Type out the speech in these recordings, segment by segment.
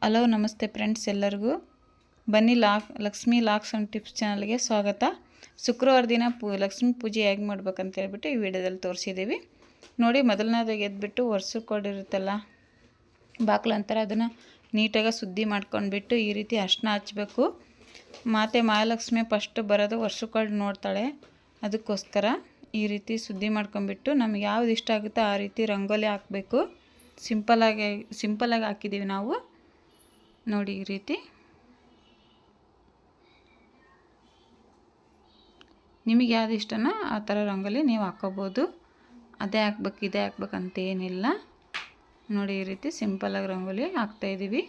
Hello ನಮಸ್ತೆ friends, ಎಲ್ಲರಿಗೂ ಬನ್ನಿ ಲಕ್ಷ್ಮಿ ಲಾಕ್ಸ್ ಆ್ಯಂಡ್ ಟಿಪ್ಸ್ ಚಾನಲ್ಗೆ ಸ್ವಾಗತ. ಶುಕ್ರವಾರ ದಿನ ಲಕ್ಷ್ಮಿ ಪೂಜೆ ಹೇಗೆ ಮಾಡ್ಬೇಕಂತ ಹೇಳ್ಬಿಟ್ಟು ಈ ವಿಡಿಯೋದಲ್ಲಿ ತೋರಿಸಿದ್ದೀವಿ ನೋಡಿ. ಮೊದಲನೇದಾಗಿ ಎದ್ಬಿಟ್ಟು ವರ್ಷಕ್ಕೊಂಡಿರುತ್ತಲ್ಲ ಬಾಕ್ಲು ಅಂತಾರೆ, ಅದನ್ನು ನೀಟಾಗಿ ಶುದ್ಧಿ ಮಾಡ್ಕೊಂಡ್ಬಿಟ್ಟು ಈ ರೀತಿ ಅರ್ಶಿನ ಹಚ್ಚಬೇಕು. ಮತ್ತು ಮಹಾಲಕ್ಷ್ಮಿ ಫಸ್ಟ್ ಬರೋದು ವರ್ಷಕ್ಕೊಂಡು ನೋಡ್ತಾಳೆ, ಅದಕ್ಕೋಸ್ಕರ ಈ ರೀತಿ ಶುದ್ಧಿ ಮಾಡ್ಕೊಂಡ್ಬಿಟ್ಟು ನಮ್ಗೆ ಯಾವ್ದು ಇಷ್ಟ ಆಗುತ್ತೋ ಆ ರೀತಿ ರಂಗೋಲಿ ಹಾಕಬೇಕು. ಸಿಂಪಲಾಗಿ ಹಾಕಿದ್ದೀವಿ ನಾವು ನೋಡಿ. ಈ ರೀತಿ ನಿಮಗೆ ಯಾವ್ದು ಇಷ್ಟನೋ ಆ ಥರ ರಂಗೋಲಿ ನೀವು ಹಾಕೋಬೋದು. ಅದೇ ಹಾಕ್ಬೇಕು ಇದೇ ಹಾಕ್ಬೇಕಂತ ಏನಿಲ್ಲ ನೋಡಿ. ಈ ರೀತಿ ಸಿಂಪಲಾಗಿ ರಂಗೋಲಿ ಹಾಕ್ತಾಯಿದ್ದೀವಿ.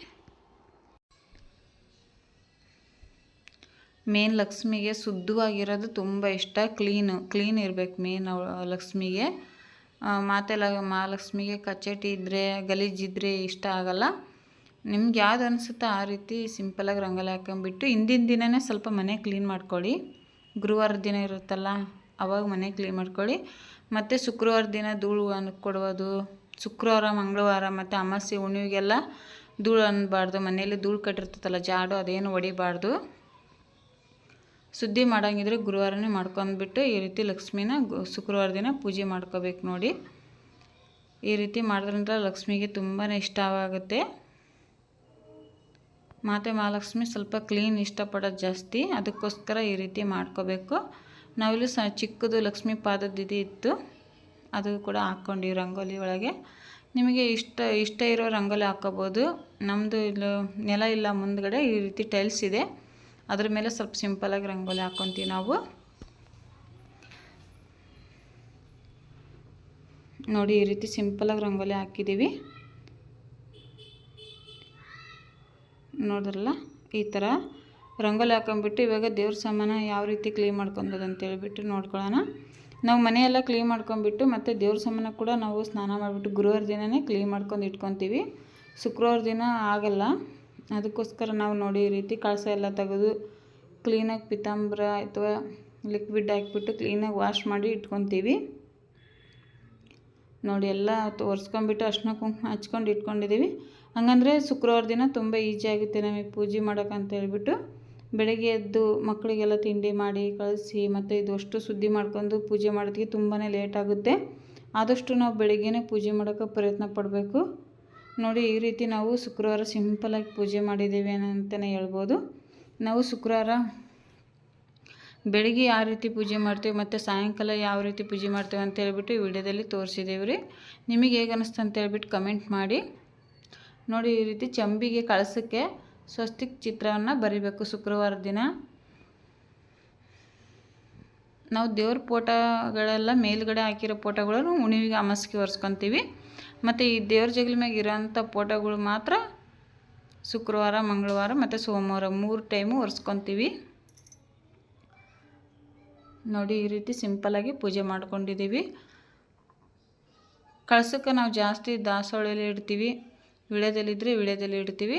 ಮೇನ್ ಲಕ್ಷ್ಮಿಗೆ ಶುದ್ಧವಾಗಿರೋದು ತುಂಬ ಇಷ್ಟ. ಕ್ಲೀನ್ ಇರಬೇಕು ಮೇನ್ ಲಕ್ಷ್ಮಿಗೆ. ಮಹಾಲಕ್ಷ್ಮಿಗೆ ಕಚೇಟಿ ಇದ್ದರೆ ಗಲೀಜಿದ್ರೆ ಇಷ್ಟ ಆಗಲ್ಲ. ನಿಮ್ಗೆ ಯಾವ್ದು ಅನಿಸುತ್ತೋ ಆ ರೀತಿ ಸಿಂಪಲಾಗಿ ರಂಗೋಲಿ ಹಾಕೊಂಡ್ಬಿಟ್ಟು ಹಿಂದಿನ ದಿನವೇ ಸ್ವಲ್ಪ ಮನೆ ಕ್ಲೀನ್ ಮಾಡ್ಕೊಳ್ಳಿ. ಗುರುವಾರ ದಿನ ಇರುತ್ತಲ್ಲ ಅವಾಗ ಮನೆ ಕ್ಲೀನ್ ಮಾಡ್ಕೊಳ್ಳಿ. ಮತ್ತು ಶುಕ್ರವಾರ ದಿನ ಧೂಳು ಕೊಡೋದು, ಶುಕ್ರವಾರ ಮಂಗಳವಾರ ಮತ್ತು ಅಮಾವಾಸ್ಯೆ ಹುಣ್ಣಿಮೆಗೆಲ್ಲ ಧೂಳು ಅನ್ನಬಾರ್ದು. ಮನೆಯಲ್ಲಿ ಧೂಳು ಕಟ್ಟಿರ್ತೈತಲ್ಲ ಜಾಡು, ಅದೇನು ಹೊಡಿಬಾರ್ದು. ಶುದ್ಧಿ ಮಾಡೋಂಗಿದ್ರೆ ಗುರುವಾರನೇ ಮಾಡ್ಕೊಂಡ್ಬಿಟ್ಟು ಈ ರೀತಿ ಲಕ್ಷ್ಮಿನ ಶುಕ್ರವಾರ ದಿನ ಪೂಜೆ ಮಾಡ್ಕೋಬೇಕು ನೋಡಿ. ಈ ರೀತಿ ಮಾಡೋದ್ರಿಂದ ಲಕ್ಷ್ಮಿಗೆ ತುಂಬಾ ಇಷ್ಟವಾಗುತ್ತೆ. ಮತ್ತು ಮಹಾಲಕ್ಷ್ಮಿ ಸ್ವಲ್ಪ ಕ್ಲೀನ್ ಇಷ್ಟಪಡೋದು ಜಾಸ್ತಿ, ಅದಕ್ಕೋಸ್ಕರ ಈ ರೀತಿ ಮಾಡ್ಕೋಬೇಕು. ನಾವಿಲ್ಲಿ ಚಿಕ್ಕದು ಲಕ್ಷ್ಮೀ ಪಾದದ ಇತ್ತು, ಅದು ಕೂಡ ಹಾಕ್ಕೊಂಡು ರಂಗೋಲಿ ಒಳಗೆ ನಿಮಗೆ ಇಷ್ಟ ಇರೋ ರಂಗೋಲಿ ಹಾಕ್ಕೋಬೋದು. ನಮ್ಮದು ಇಲ್ಲಿ ನೆಲ ಇಲ್ಲ, ಮುಂದ್ಗಡೆ ಈ ರೀತಿ ಟೈಲ್ಸ್ ಇದೆ, ಅದ್ರ ಮೇಲೆ ಸ್ವಲ್ಪ ಸಿಂಪಲಾಗಿ ರಂಗೋಲಿ ಹಾಕ್ಕೊತೀವಿ ನಾವು ನೋಡಿ. ಈ ರೀತಿ ಸಿಂಪಲಾಗಿ ರಂಗೋಲಿ ಹಾಕಿದ್ದೀವಿ ನೋಡಿದ್ರಲ್ಲ. ಈ ಥರ ರಂಗೋಲಿ ಹಾಕೊಂಡ್ಬಿಟ್ಟು ಇವಾಗ ದೇವ್ರ ಸಾಮಾನು ಯಾವ ರೀತಿ ಕ್ಲೀನ್ ಮಾಡ್ಕೊಬೋದು ಅಂತ ಹೇಳ್ಬಿಟ್ಟು ನೋಡ್ಕೊಳ್ಳೋಣ. ನಾವು ಮನೆಯೆಲ್ಲ ಕ್ಲೀನ್ ಮಾಡ್ಕೊಂಡ್ಬಿಟ್ಟು ಮತ್ತು ದೇವ್ರ ಸಾಮಾನು ಕೂಡ ನಾವು ಸ್ನಾನ ಮಾಡಿಬಿಟ್ಟು ಗುರುವಾರ ದಿನವೇ ಕ್ಲೀನ್ ಮಾಡ್ಕೊಂಡು ಇಟ್ಕೊತೀವಿ. ಶುಕ್ರವಾರ ದಿನ ಆಗಲ್ಲ, ಅದಕ್ಕೋಸ್ಕರ ನಾವು ನೋಡಿ ಈ ರೀತಿ ಕಳಸ ಎಲ್ಲ ತೆಗೆದು ಕ್ಲೀನಾಗಿ ಪಿತಾಂಬರ ಅಥವಾ ಲಿಕ್ವಿಡ್ ಹಾಕಿಬಿಟ್ಟು ಕ್ಲೀನಾಗಿ ವಾಶ್ ಮಾಡಿ ಇಟ್ಕೊತೀವಿ ನೋಡಿ. ಎಲ್ಲ ಒರೆಸ್ಕೊಂಡ್ಬಿಟ್ಟು ಅರ್ಶಿನ ಕುಂಕುಮ ಹಚ್ಕೊಂಡು ಇಟ್ಕೊಂಡಿದ್ದೀವಿ. ಹಂಗಂದರೆ ಶುಕ್ರವಾರ ದಿನ ತುಂಬ ಈಜಿ ಆಗುತ್ತೆ ನಮಗೆ ಪೂಜೆ ಮಾಡೋಕ್ಕಂತ ಹೇಳ್ಬಿಟ್ಟು. ಬೆಳಗ್ಗೆ ಎದ್ದು ಮಕ್ಕಳಿಗೆಲ್ಲ ತಿಂಡಿ ಮಾಡಿ ಕಳಿಸಿ ಮತ್ತು ಇದು ಅಷ್ಟು ಶುದ್ಧಿ ಮಾಡ್ಕೊಂಡು ಪೂಜೆ ಮಾಡೋದಕ್ಕೆ ತುಂಬಾ ಲೇಟ್ ಆಗುತ್ತೆ. ಆದಷ್ಟು ನಾವು ಬೆಳಗ್ಗೆನೇ ಪೂಜೆ ಮಾಡೋಕ್ಕೆ ಪ್ರಯತ್ನ ಪಡಬೇಕು ನೋಡಿ. ಈ ರೀತಿ ನಾವು ಶುಕ್ರವಾರ ಸಿಂಪಲಾಗಿ ಪೂಜೆ ಮಾಡಿದ್ದೀವಿ ಅಂತಲೇ ಹೇಳ್ಬೋದು. ನಾವು ಶುಕ್ರವಾರ ಬೆಳಗ್ಗೆ ಯಾವ ರೀತಿ ಪೂಜೆ ಮಾಡ್ತೀವಿ ಮತ್ತು ಸಾಯಂಕಾಲ ಯಾವ ರೀತಿ ಪೂಜೆ ಮಾಡ್ತೀವಿ ಅಂತ ಹೇಳ್ಬಿಟ್ಟು ಈ ವಿಡಿಯೋದಲ್ಲಿ ತೋರಿಸಿದ್ದೀವಿ ರೀ. ನಿಮಗೆ ಹೇಗೆ ಅನ್ನಿಸ್ತು ಅಂತ ಹೇಳ್ಬಿಟ್ಟು ಕಮೆಂಟ್ ಮಾಡಿ ನೋಡಿ. ಈ ರೀತಿ ಚಂಬಿಗೆ ಕಳಸಕ್ಕೆ ಸ್ವಸ್ತಿಕ್ ಚಿತ್ರವನ್ನು ಬರಿಬೇಕು ಶುಕ್ರವಾರ ದಿನ. ನಾವು ದೇವ್ರ ಫೋಟೋಗಳೆಲ್ಲ ಮೇಲ್ಗಡೆ ಹಾಕಿರೋ ಫೋಟೋಗಳನ್ನು ಹುಣ್ಣಿಮೆಗೆ ಅಮಾವಾಸ್ಯೆಗೆ ಒರೆಸ್ಕೊತೀವಿ. ಮತ್ತು ಈ ದೇವ್ರ ಜಗಲ ಮ್ಯಾಗ ಇರೋಂಥ ಫೋಟೋಗಳು ಮಾತ್ರ ಶುಕ್ರವಾರ ಮಂಗಳವಾರ ಮತ್ತು ಸೋಮವಾರ 3 ಟೈಮು ಒರೆಸ್ಕೊತೀವಿ ನೋಡಿ. ಈ ರೀತಿ ಸಿಂಪಲಾಗಿ ಪೂಜೆ ಮಾಡ್ಕೊಂಡಿದ್ದೀವಿ. ಕಳಸಕ್ಕೆ ನಾವು ಜಾಸ್ತಿ ದಾಸವಾಳ ಇಡ್ತೀವಿ, ವಿಳ್ಯದೆಲ್ಲಿದ್ದರೆ ವಿಳ್ಯದೆಲೆ ಇಡ್ತೀವಿ.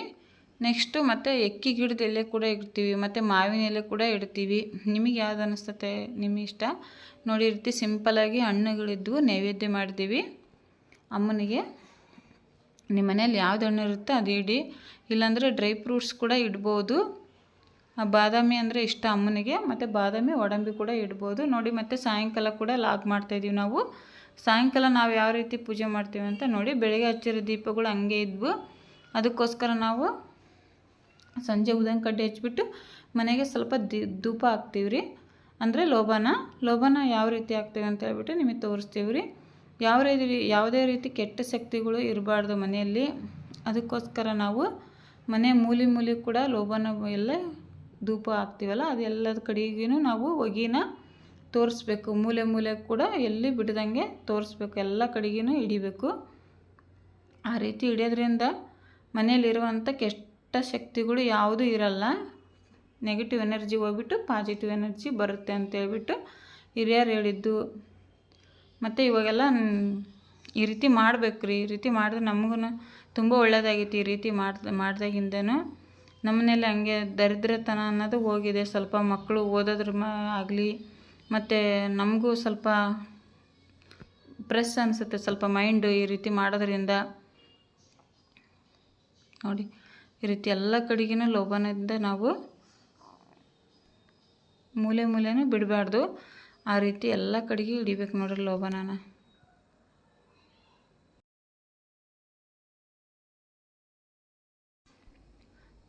ನೆಕ್ಸ್ಟು ಮತ್ತು ಎಕ್ಕಿ ಗಿಡದ ಎಲೆ ಕೂಡ ಇಡ್ತೀವಿ ಮತ್ತು ಮಾವಿನ ಎಲೆ ಕೂಡ ಇಡ್ತೀವಿ. ನಿಮಗೆ ಯಾವ್ದು ಅನ್ನಿಸ್ತತೆ ನಿಮ್ಮ ಇಷ್ಟ ನೋಡಿ. ಈ ರೀತಿ ಸಿಂಪಲಾಗಿ ಹಣ್ಣುಗಳಿದ್ವು ನೈವೇದ್ಯ ಮಾಡ್ತೀವಿ ಅಮ್ಮನಿಗೆ. ನಿಮ್ಮ ಮನೇಲಿ ಯಾವ್ದು ಹಣ್ಣು ಇರುತ್ತೋ ಅದು ಇಡಿ, ಇಲ್ಲಾಂದರೆ ಡ್ರೈ ಫ್ರೂಟ್ಸ್ ಕೂಡ ಇಡ್ಬೋದು. ಬಾದಾಮಿ ಅಂದರೆ ಇಷ್ಟ ಅಮ್ಮನಿಗೆ, ಮತ್ತು ಬಾದಾಮಿ ಗೋಡಂಬಿ ಕೂಡ ಇಡ್ಬೋದು ನೋಡಿ. ಮತ್ತು ಸಾಯಂಕಾಲ ಕೂಡ ಲಾಗ್ ಮಾಡ್ತಾಯಿದ್ದೀವಿ ನಾವು. ಸಾಯಂಕಾಲ ನಾವು ಯಾವ ರೀತಿ ಪೂಜೆ ಮಾಡ್ತೀವಿ ಅಂತ ನೋಡಿ. ಬೆಳಗ್ಗೆ ಹಚ್ಚಿರೋ ದೀಪಗಳು ಹಂಗೆ ಇದ್ವು, ಅದಕ್ಕೋಸ್ಕರ ನಾವು ಸಂಜೆ ಉದನ್ ಕಡ್ಡಿ ಹಚ್ಬಿಟ್ಟು ಮನೆಗೆ ಸ್ವಲ್ಪ ಧೂಪ ಹಾಕ್ತೀವಿ ರೀ. ಅಂದರೆ ಲೋಬಾನ ಯಾವ ರೀತಿ ಹಾಕ್ತೀವಿ ಅಂತ ಹೇಳ್ಬಿಟ್ಟು ನಿಮಗೆ ತೋರಿಸ್ತೀವಿ ರೀ. ಯಾವುದೇ ರೀತಿ ಕೆಟ್ಟ ಶಕ್ತಿಗಳು ಇರಬಾರ್ದು ಮನೆಯಲ್ಲಿ, ಅದಕ್ಕೋಸ್ಕರ ನಾವು ಮನೆ ಮೂಲೆ ಕೂಡ ಲೋಬಾನ ಎಲ್ಲ ಧೂಪ ಹಾಕ್ತೀವಲ್ಲ ಅದೆಲ್ಲದ ಕಡೆಗೂ ನಾವು ಹೊಗೆನ ತೋರಿಸ್ಬೇಕು. ಮೂಲೆ ಕೂಡ ಎಲ್ಲಿ ಬಿಡ್ದಂಗೆ ತೋರಿಸ್ಬೇಕು, ಎಲ್ಲ ಕಡೆಗೂ ಹಿಡಿಬೇಕು. ಆ ರೀತಿ ಹಿಡಿಯೋದ್ರಿಂದ ಮನೆಯಲ್ಲಿರುವಂಥ ಕೆಟ್ಟ ಶಕ್ತಿಗಳು ಯಾವುದೂ ಇರಲ್ಲ. ನೆಗೆಟಿವ್ ಎನರ್ಜಿ ಹೋಗ್ಬಿಟ್ಟು ಪಾಸಿಟಿವ್ ಎನರ್ಜಿ ಬರುತ್ತೆ ಅಂತೇಳ್ಬಿಟ್ಟು ಹಿರಿಯರು ಹೇಳಿದ್ದು. ಮತ್ತು ಇವಾಗೆಲ್ಲ ಈ ರೀತಿ ಮಾಡಬೇಕು ರೀ. ಈ ರೀತಿ ಮಾಡಿದ್ರೆ ನಮಗೂ ತುಂಬ ಒಳ್ಳೆಯದಾಗೈತಿ. ಈ ರೀತಿ ಮಾಡ್ದಾಗಿಂದನೂ ನಮ್ಮನೇಲಿ ಹಂಗೆ ದರಿದ್ರತನ ಅನ್ನೋದು ಹೋಗಿದೆ. ಸ್ವಲ್ಪ ಮಕ್ಕಳು ಓದೋದ್ರ ಆಗಲಿ ಮತ್ತು ನಮಗೂ ಸ್ವಲ್ಪ ಫ್ರೆಶ್ ಅನಿಸುತ್ತೆ ಸ್ವಲ್ಪ ಮೈಂಡು ಈ ರೀತಿ ಮಾಡೋದ್ರಿಂದ ನೋಡಿ. ಈ ರೀತಿ ಎಲ್ಲ ಕಡೆಗಿನ ಲೋಬನದಿಂದ ನಾವು ಮೂಲೆನೂ ಬಿಡಬಾರ್ದು. ಆ ರೀತಿ ಎಲ್ಲ ಕಡೆಗೆ ಹಿಡಿಬೇಕು ನೋಡ್ರಿ ಲೋಬನನ.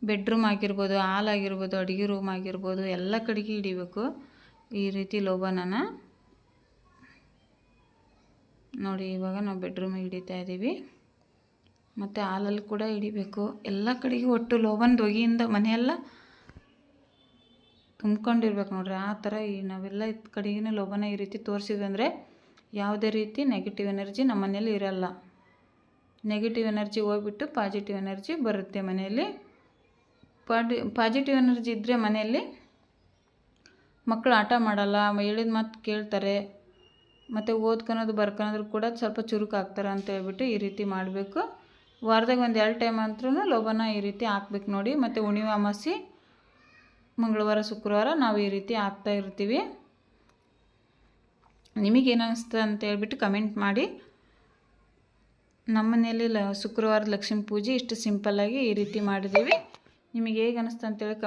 ಬೆಡ್ರೂಮ್ ಆಗಿರ್ಬೋದು, ಹಾಲ್ ಆಗಿರ್ಬೋದು, ಅಡುಗೆ ರೂಮ್ ಆಗಿರ್ಬೋದು, ಎಲ್ಲ ಕಡೆಗೆ ಹಿಡಿಬೇಕು ಈ ರೀತಿ ಲೋಬನನ. ನೋಡಿ ಇವಾಗ ನಾವು ಬೆಡ್ರೂಮಿಗೆ ಹಿಡಿತಾ ಇದ್ದೀವಿ, ಮತ್ತು ಹಾಲಲ್ಲಿ ಕೂಡ ಹಿಡಿಬೇಕು. ಎಲ್ಲ ಕಡೆಗೆ ಒಟ್ಟು ಲೋಬನದ ಹೊಗೆಯಿಂದ ಮನೆಯೆಲ್ಲ ತುಂಬ್ಕೊಂಡಿರ್ಬೇಕು ನೋಡ್ರಿ. ಆ ಥರ ನಾವೆಲ್ಲ ಕಡೆಗಿನ ಲೋಬನ ಈ ರೀತಿ ತೋರಿಸಿದ್ವಿ ಅಂದರೆ ಯಾವುದೇ ರೀತಿ ನೆಗೆಟಿವ್ ಎನರ್ಜಿ ನಮ್ಮ ಮನೇಲಿ ಇರಲ್ಲ. ನೆಗೆಟಿವ್ ಎನರ್ಜಿ ಹೋಗ್ಬಿಟ್ಟು ಪಾಸಿಟಿವ್ ಎನರ್ಜಿ ಬರುತ್ತೆ ಮನೆಯಲ್ಲಿ. ಪಾಸಿಟಿವ್ ಎನರ್ಜಿ ಇದ್ದರೆ ಮನೆಯಲ್ಲಿ ಮಕ್ಕಳು ಆಟ ಮಾಡಲ್ಲ, ಹೇಳಿದ ಮಾತು ಕೇಳ್ತಾರೆ, ಮತ್ತು ಓದ್ಕೊಳೋದು ಬರ್ಕೊಳೋದ್ರು ಕೂಡ ಸ್ವಲ್ಪ ಚುರುಕಾಗ್ತಾರೆ ಅಂತ ಹೇಳ್ಬಿಟ್ಟು ಈ ರೀತಿ ಮಾಡಬೇಕು. ವಾರದಾಗ ಒಂದು 2 ಟೈಮ್ ಅಂತೂ ಲೋಬನ ಈ ರೀತಿ ಹಾಕ್ಬೇಕು ನೋಡಿ. ಮತ್ತು ಹುಣ್ಣಿಮೆ ಅಮಾವಾಸ್ಯೆ ಮಂಗಳವಾರ ಶುಕ್ರವಾರ ನಾವು ಈ ರೀತಿ ಹಾಕ್ತಾ ಇರ್ತೀವಿ. ನಿಮಗೇನು ಅನಿಸ್ತು ಅಂತ ಹೇಳ್ಬಿಟ್ಟು ಕಮೆಂಟ್ ಮಾಡಿ. ನಮ್ಮ ಮನೆಯಲ್ಲಿ ಶುಕ್ರವಾರದ ಲಕ್ಷ್ಮೀ ಪೂಜೆ ಇಷ್ಟು ಸಿಂಪಲ್ಲಾಗಿ ಈ ರೀತಿ ಮಾಡಿದ್ದೀವಿ. ನಿಮಗೆ ಹೇಗೆ ಅನಿಸ್ತು ಅಂತೇಳಿ